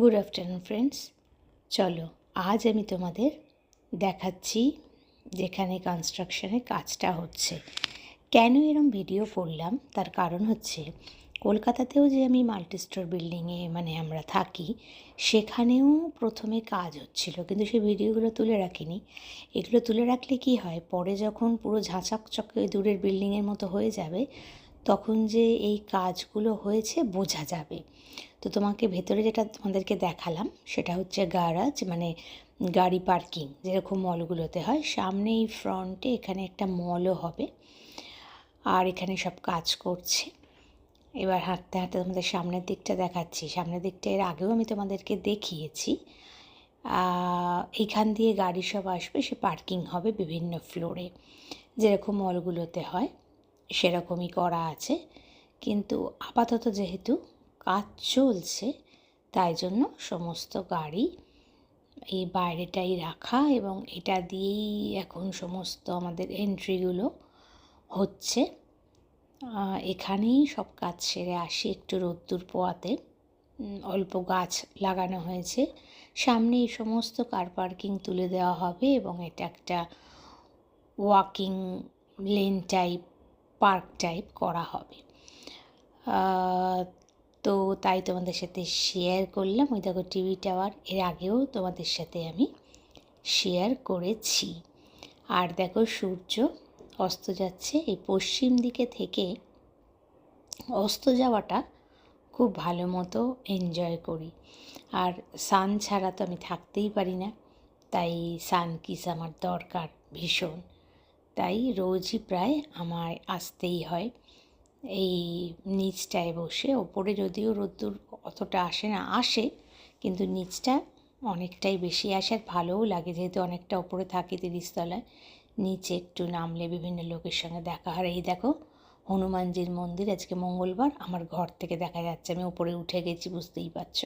Good afternoon friends. চলো আজ আমি তোমাদের দেখাচ্ছি যেখানে কনস্ট্রাকশনের কাজটা হচ্ছে। কেন এরম ভিডিও করলাম তার কারণ হচ্ছে কলকাতাতেও যে আমি মাল্টি স্টোর বিল্ডিংয়ে আমরা থাকি, সেখানেও প্রথমে কাজ হচ্ছিল, কিন্তু সেই ভিডিওগুলো তুলে রাখিনি। এগুলো তুলে রাখলে কি হয়, পরে যখন পুরো ঝাঁচকচকে দূরের বিল্ডিংয়ের মতো হয়ে যাবে তখন যে এই কাজগুলো হয়েছে বোঝা যাবে। তো তোমাকে ভেতরে যেটা তোমাদেরকে দেখালাম সেটা হচ্ছে গ্যারাজ, গাড়ি পার্কিং যেরকম মলগুলোতে হয়। সামনে এই ফ্রন্টে এখানে একটা মলও হবে, আর এখানে সব কাজ করছে। এবার হাঁটতে হাঁটতে তোমাদের সামনের দিকটা দেখাচ্ছি। সামনের দিকটা এর আগেও আমি তোমাদেরকে দেখিয়েছি। এইখান দিয়ে গাড়ি সব আসবে, সে পার্কিং হবে বিভিন্ন ফ্লোরে, যেরকম মলগুলোতে হয় সেরকমই করা আছে। কিন্তু আপাতত যেহেতু কাজ চলছে, তাই জন্য সমস্ত গাড়ি এই বাইরেটাই রাখা, এবং এটা দিয়েই এখন সমস্ত আমাদের এন্ট্রিগুলো হচ্ছে। এখানেই সব কাজ সেরে আসি একটু রোদ্দুর পোয়াতে। অল্প গাছ লাগানো হয়েছে সামনে, এই সমস্ত কার পার্কিং তুলে দেওয়া হবে এবং এটা একটা walking lane type, park type করা হবে। তো তাই তোমাদের সাথে শেয়ার করলাম। ওই দেখো টিভি টাওয়ার, এর আগেও তোমাদের সাথে আমি শেয়ার করেছি। আর দেখো সূর্য অস্ত যাচ্ছে। এই পশ্চিম দিকে থেকে অস্ত যাওয়াটা খুব ভালো মতো এনজয় করি। আর সান ছাড়া তো আমি থাকতেই পারি না, তাই সান কিস আমার দরকার ভীষণ। তাই রোজই প্রায় আমার আসতেই হয় এই নিচটায় বসে। ওপরে যদিও রোদ্দুর অতটা আসে না, আসে, কিন্তু নিচটা অনেকটাই বেশি আসে। আর ভালোও লাগে, যেহেতু অনেকটা ওপরে থাকি 30 তলায়, নিচে একটু নামলে বিভিন্ন লোকের সঙ্গে দেখা হয়। এই দেখো হনুমানজির মন্দির, আজকে মঙ্গলবার, আমার ঘর থেকে দেখা যাচ্ছে। আমি উপরে উঠে গেছি, বুঝতেই পারছো।